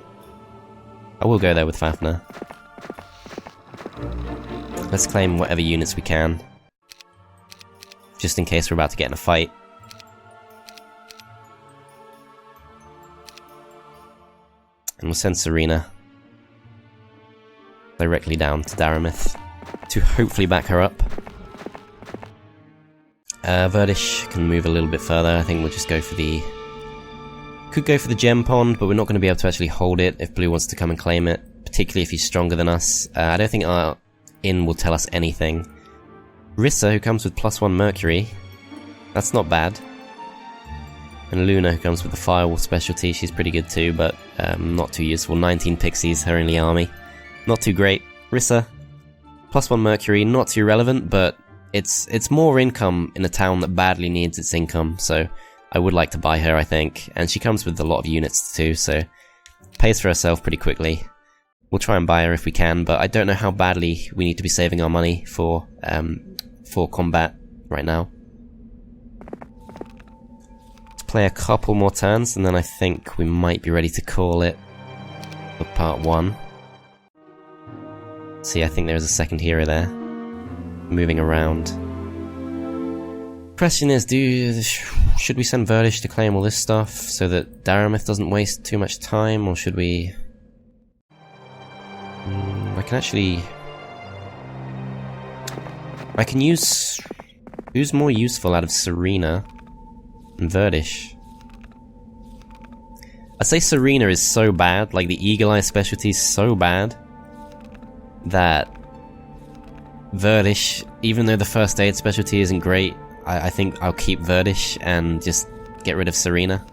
I will go there with Fafnir. Let's claim whatever units we can. Just in case we're about to get in a fight. And we'll send Serena directly down to Daremyth to hopefully back her up. Verdish can move a little bit further. I think we'll just go for the... Could go for the gem pond, but we're not going to be able to actually hold it if Blue wants to come and claim it, particularly if he's stronger than us. I don't think our inn will tell us anything. Rissa, who comes with +1 Mercury, that's not bad. And Luna, who comes with the Firewall specialty, she's pretty good too, but not too useful. 19 pixies, her only army. Not too great. Rissa, +1 Mercury, not too relevant, but it's more income in a town that badly needs its income, so I would like to buy her, I think. And she comes with a lot of units too, so pays for herself pretty quickly. We'll try and buy her if we can, but I don't know how badly we need to be saving our money for combat right now. Let's play a couple more turns, and then I think we might be ready to call it for part 1. See, I think there's a second hero there, moving around. Question is, should we send Verdish to claim all this stuff so that Daremyth doesn't waste too much time, or should we... I can actually... I can use... Who's more useful out of Serena and Verdish? I'd say Serena is so bad, like the Eagle Eye specialty is so bad, that Verdish, even though the first aid specialty isn't great, I think I'll keep Verdish and just get rid of Serena.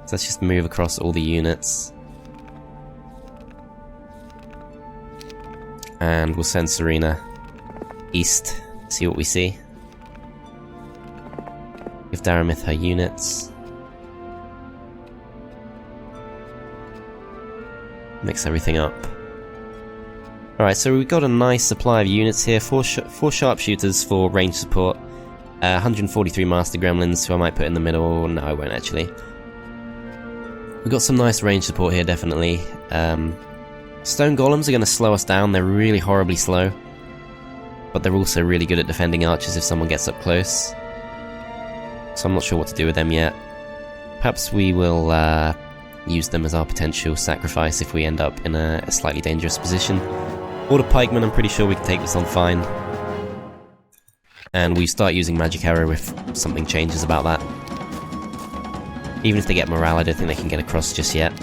So let's just move across all the units. And we'll send Serena east, see what we see. Give Daremyth her units. Mix everything up. Alright, so we've got a nice supply of units here. 4 sharpshooters for range support. 143 master gremlins, who I might put in the middle. No, I won't actually. We've got some nice range support here, definitely. Stone golems are going to slow us down. They're really horribly slow. But they're also really good at defending archers if someone gets up close. So I'm not sure what to do with them yet. Perhaps we will use them as our potential sacrifice if we end up in a slightly dangerous position. Order pikemen, I'm pretty sure we can take this on fine. And we start using magic arrow if something changes about that. Even if they get morale, I don't think they can get across just yet.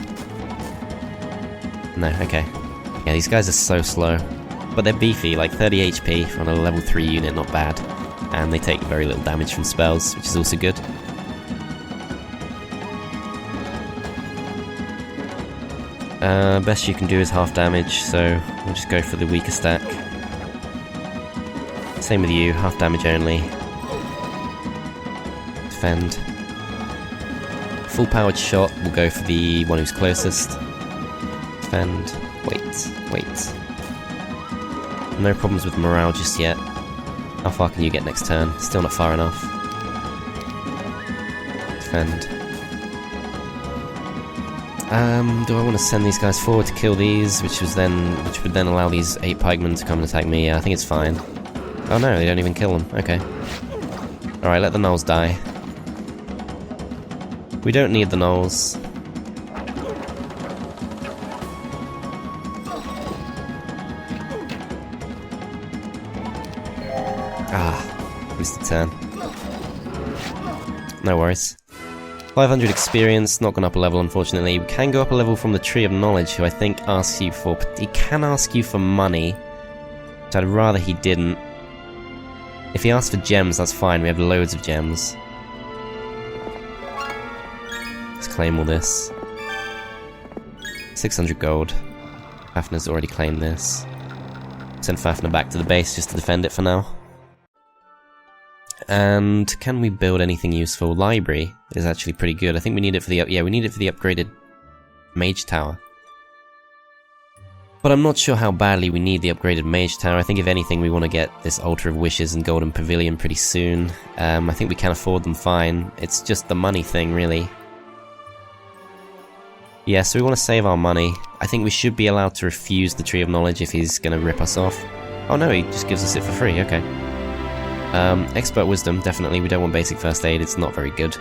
No, okay. Yeah, these guys are so slow. But they're beefy, like 30 HP on a level 3 unit, not bad. And they take very little damage from spells, which is also good. Best you can do is half damage, so we'll just go for the weaker stack. Same with you, half damage only. Defend. Full powered shot, we'll go for the one who's closest. Defend. Wait. No problems with morale just yet. How far can you get next turn? Still not far enough. Defend. Do I want to send these guys forward to kill these, which would then allow these 8 pikemen to come and attack me? Yeah, I think it's fine. Oh no, they don't even kill them. Okay. Alright, let the gnolls die. We don't need the gnolls. Missed a turn. No worries. 500 experience, not gone up a level unfortunately. We can go up a level from the Tree of Knowledge, who I think asks you for... He can ask you for money, which I'd rather he didn't. If he asks for gems, that's fine, we have loads of gems. Let's claim all this. 600 gold. Fafnir's already claimed this. Send Fafnir back to the base just to defend it for now. And can we build anything useful? Library is actually pretty good. I think we need it for the we need it for the upgraded Mage Tower. But I'm not sure how badly we need the upgraded Mage Tower. I think if anything we want to get this Altar of Wishes and Golden Pavilion pretty soon. I think we can afford them fine. It's just the money thing, really. Yeah, so we want to save our money. I think we should be allowed to refuse the Tree of Knowledge if he's going to rip us off. Oh no, he just gives us it for free, okay. Expert Wisdom, definitely. We don't want Basic First Aid, it's not very good.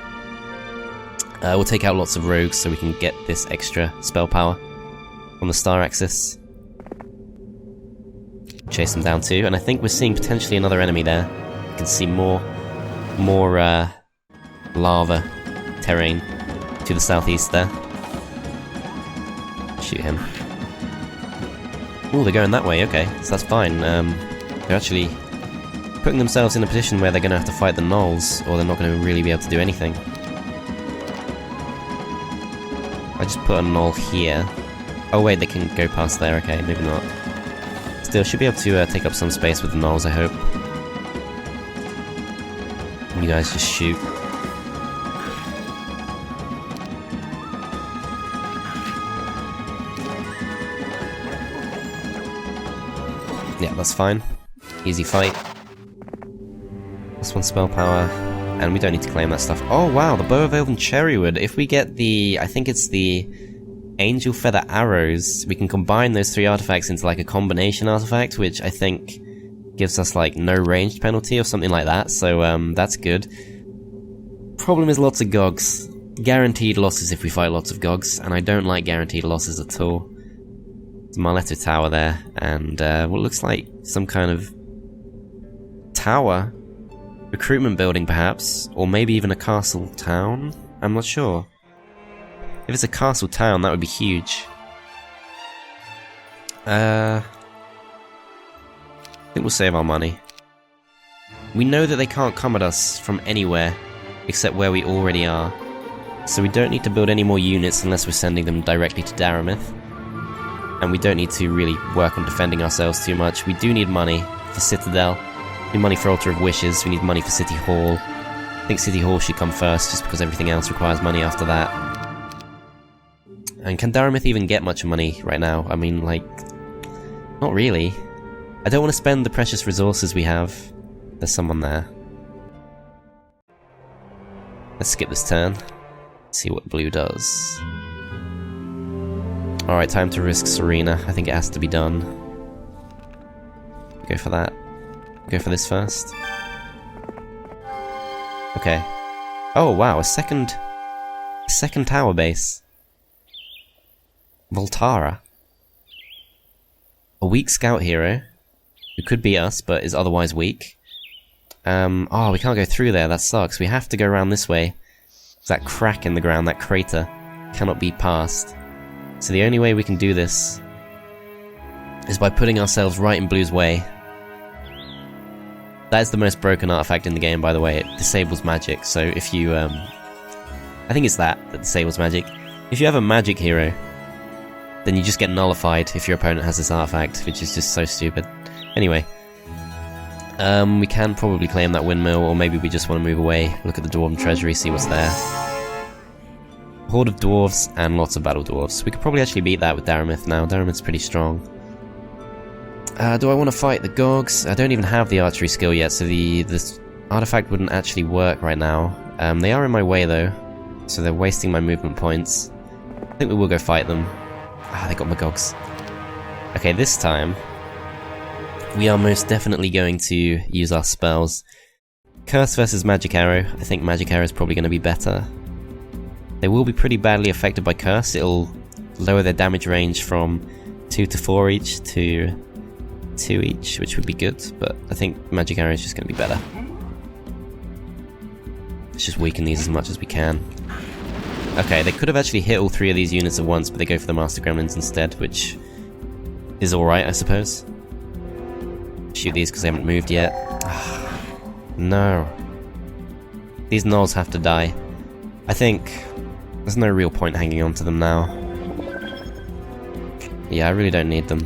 We'll take out lots of rogues so we can get this extra spell power on the star axis. Chase them down too, and I think we're seeing potentially another enemy there. You can see more lava terrain to the southeast there. Shoot him. Oh, they're going that way, okay, so that's fine. They're actually putting themselves in a position where they're going to have to fight the gnolls, or they're not going to really be able to do anything. I just put a gnoll here. Oh wait, they can go past there, okay, maybe not. Still, should be able to take up some space with the gnolls, I hope. And you guys just shoot. Yeah, that's fine. Easy fight. Plus 1 spell power. And we don't need to claim that stuff. Oh wow, the Bow of Elven Cherrywood. If we get the... I think it's the Angel Feather Arrows, we can combine those 3 artifacts into like a combination artifact, which I think gives us like no ranged penalty or something like that, so that's good. Problem is lots of Gogs. Guaranteed losses if we fight lots of Gogs, and I don't like guaranteed losses at all. There's Marletto Tower there, and what looks like some kind of tower. Recruitment building perhaps, or maybe even a castle town? I'm not sure. If it's a castle town, that would be huge. I think we'll save our money. We know that they can't come at us from anywhere except where we already are, so we don't need to build any more units unless we're sending them directly to Daremyth. And we don't need to really work on defending ourselves too much. We do need money for Citadel. We need money for Altar of Wishes. We need money for City Hall. I think City Hall should come first, just because everything else requires money after that. And can Daremyth even get much money right now? I mean, like, not really. I don't want to spend the precious resources we have. There's someone there. Let's skip this turn. See what blue does. Alright, time to risk Serena. I think it has to be done. Go for that. Go for this first. Okay. Oh wow, a second tower base. Voltara. A weak scout hero, who could be us, but is otherwise weak. Oh, we can't go through there, that sucks. We have to go around this way. That crack in the ground, that crater, cannot be passed. So the only way we can do this is by putting ourselves right in Blue's way. That is the most broken artifact in the game, by the way. It disables magic, so if you, I think it's that disables magic. If you have a magic hero, then you just get nullified if your opponent has this artifact, which is just so stupid. Anyway. We can probably claim that windmill, or maybe we just want to move away, look at the Dwarven Treasury, see what's there. Horde of Dwarves, and lots of Battle Dwarves. We could probably actually beat that with Daremyth now. Daremyth's pretty strong. Do I want to fight the Gogs? I don't even have the archery skill yet, so this artifact wouldn't actually work right now. They are in my way though, so they're wasting my movement points. I think we will go fight them. Ah, they got my Gogs. Okay, this time, we are most definitely going to use our spells. Curse versus Magic Arrow. I think Magic Arrow is probably going to be better. They will be pretty badly affected by Curse. It'll lower their damage range from 2 to 4 each to 2 each, which would be good, but I think Magic Arrow is just going to be better. Let's just weaken these as much as we can. Okay, they could have actually hit all 3 of these units at once, but they go for the Master Gremlins instead, which is alright, I suppose. Shoot these because they haven't moved yet. No. These gnolls have to die. I think there's no real point hanging on to them now. Yeah, I really don't need them.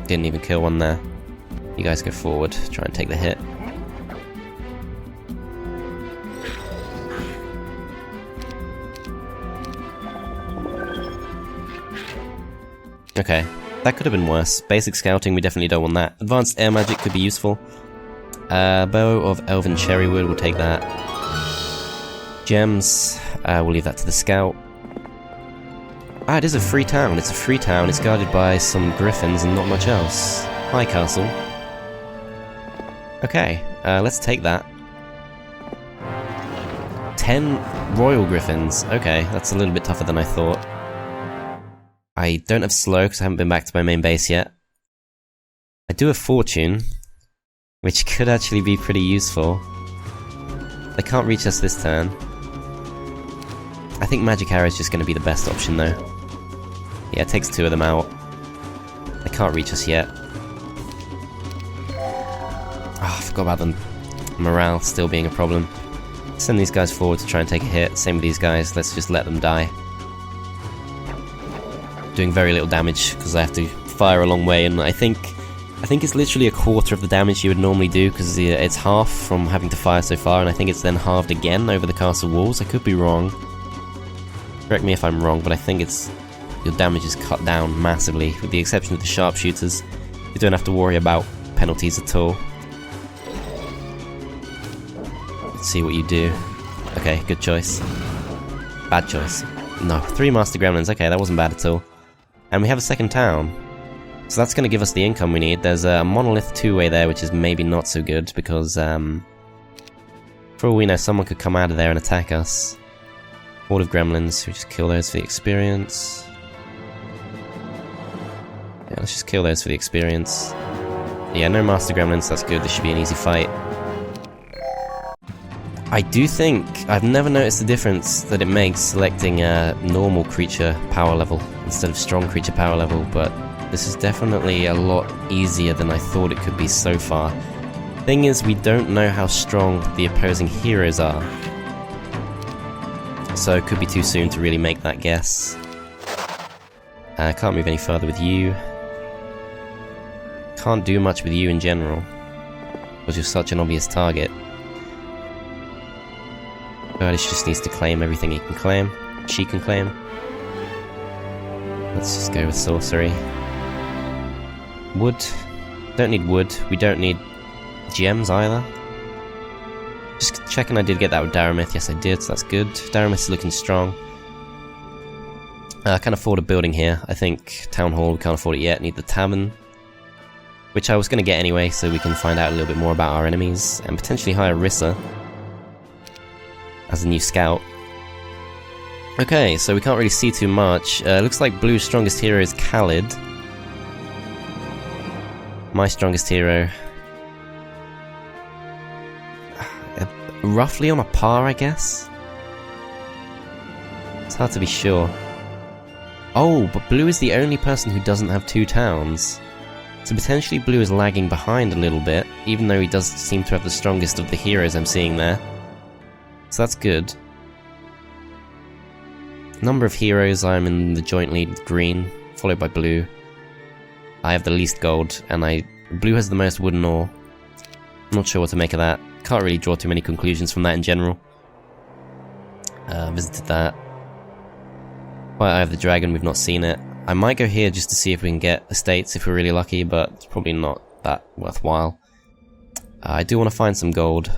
Didn't even kill one there. You guys go forward, try and take the hit. Okay, that could have been worse. Basic scouting, we definitely don't want that. Advanced air magic could be useful. Bow of Elven Cherrywood, we'll take that. Gems, we'll leave that to the scout. Ah, it is a free town. It's a free town. It's guarded by some griffins and not much else. Hi, castle. Okay, let's take that. 10 royal griffins. Okay, that's a little bit tougher than I thought. I don't have slow because I haven't been back to my main base yet. I do have fortune, which could actually be pretty useful. They can't reach us this turn. I think magic arrow is just going to be the best option though. Yeah, it takes 2 of them out. They can't reach us yet. Oh, I forgot about them. Morale still being a problem. Send these guys forward to try and take a hit. Same with these guys. Let's just let them die. Doing very little damage because I have to fire a long way, and I think it's literally a quarter of the damage you would normally do because it's half from having to fire so far, and I think it's then halved again over the castle walls. I could be wrong. Correct me if I'm wrong, but I think your damage is cut down massively, with the exception of the sharpshooters. You don't have to worry about penalties at all. Let's see what you do. Okay, good choice. Bad choice. No, 3 Master Gremlins. Okay, that wasn't bad at all. And we have a second town. So that's going to give us the income we need. There's a monolith 2-way there, which is maybe not so good, because, for all we know, someone could come out of there and attack us. Horde of gremlins, we just kill those for the experience. Yeah, let's just kill those for the experience. Yeah, no Master Gremlins, that's good, this should be an easy fight. I do think, I've never noticed the difference that it makes selecting a normal creature power level instead of strong creature power level, but this is definitely a lot easier than I thought it could be so far. Thing is, we don't know how strong the opposing heroes are, so it could be too soon to really make that guess. I can't move any further with you. Can't do much with you in general, because you're such an obvious target. Kurdish just needs to claim everything he can claim. She can claim. Let's just go with sorcery. Wood. Don't need wood. We don't need gems either. Just checking I did get that with Daremyth. Yes, I did, so that's good. Daremyth's looking strong. I can't afford a building here. I think Town Hall, we can't afford it yet. Need the Tavern, which I was going to get anyway, so we can find out a little bit more about our enemies, and potentially hire Rissa as a new scout. Okay, so we can't really see too much. Looks like Blue's strongest hero is Khalid. My strongest hero. Roughly on a par, I guess? It's hard to be sure. Oh, but Blue is the only person who doesn't have 2 towns. So potentially Blue is lagging behind a little bit, even though he does seem to have the strongest of the heroes I'm seeing there. So that's good. Number of heroes, I'm in the joint lead with Green, followed by Blue. I have the least gold, and Blue has the most wooden ore. I'm not sure what to make of that. Can't really draw too many conclusions from that in general. Visited that. White Eye of the Dragon, we've not seen it. I might go here just to see if we can get estates if we're really lucky, but it's probably not that worthwhile. I do want to find some gold,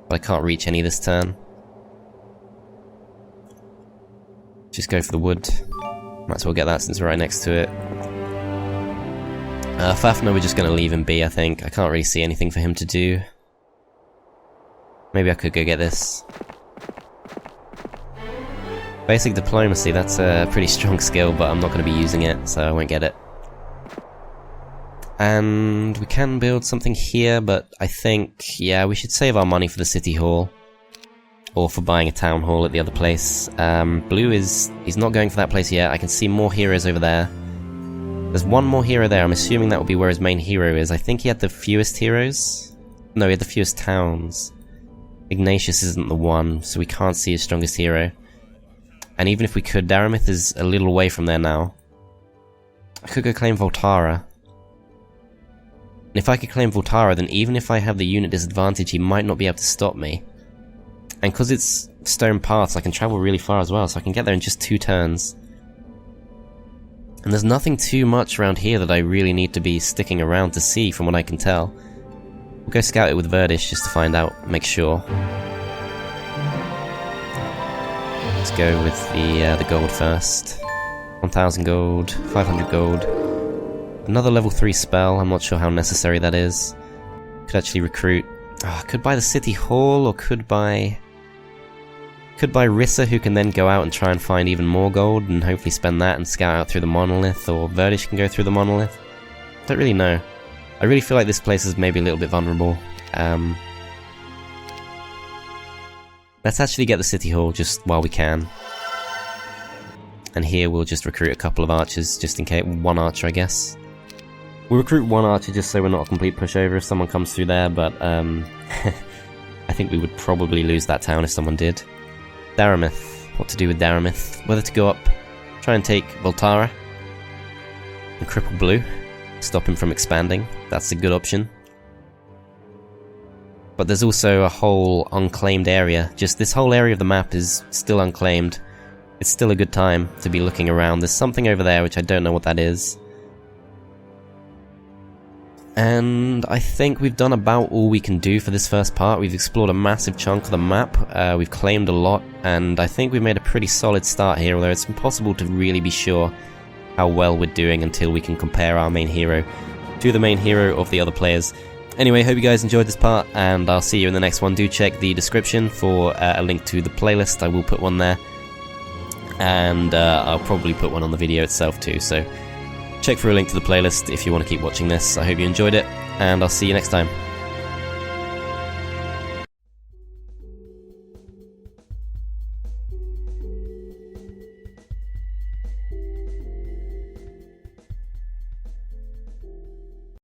but I can't reach any this turn. Just go for the wood. Might as well get that since we're right next to it. Fafnir, we're just going to leave him be, I think. I can't really see anything for him to do. Maybe I could go get this. Basic diplomacy, that's a pretty strong skill, but I'm not going to be using it, so I won't get it. And we can build something here, but I think, yeah, we should save our money for the city hall. Or for buying a town hall at the other place. Blue he's not going for that place yet. I can see more heroes over there. There's one more hero there. I'm assuming that will be where his main hero is. I think he had the fewest heroes. No, he had the fewest towns. Ignatius isn't the one, so we can't see his strongest hero. And even if we could, Daremyth is a little away from there now. I could go claim Voltara. And if I could claim Voltara, then even if I have the unit disadvantage, he might not be able to stop me. And because it's stone paths, I can travel really far as well, so I can get there in just 2 turns. And there's nothing too much around here that I really need to be sticking around to see, from what I can tell. We'll go scout it with Verdish just to find out, make sure. Let's go with the gold first. 1000 gold, 500 gold. Another level 3 spell, I'm not sure how necessary that is. Could actually recruit... could buy the City Hall, or could buy Rissa, who can then go out and try and find even more gold, and hopefully spend that and scout out through the monolith, or Verdish can go through the monolith. Don't really know. I really feel like this place is maybe a little bit vulnerable. Let's actually get the City Hall just while we can. And here we'll just recruit a couple of archers, just in case. One archer, I guess. We'll recruit one archer just so we're not a complete pushover if someone comes through there, but I think we would probably lose that town if someone did. Daremyth. What to do with Daremyth? Whether to go up, try and take Voltara, and cripple Blue, stop him from expanding. That's a good option. But there's also a whole unclaimed area. Just this whole area of the map is still unclaimed. It's still a good time to be looking around. There's something over there which I don't know what that is. And I think we've done about all we can do for this first part. We've explored a massive chunk of the map, we've claimed a lot, and I think we've made a pretty solid start here, although it's impossible to really be sure how well we're doing until we can compare our main hero to the main hero of the other players. Anyway, hope you guys enjoyed this part, and I'll see you in the next one. Do check the description for a link to the playlist. I will put one there. And I'll probably put one on the video itself too, so check for a link to the playlist if you want to keep watching this. I hope you enjoyed it, and I'll see you next time.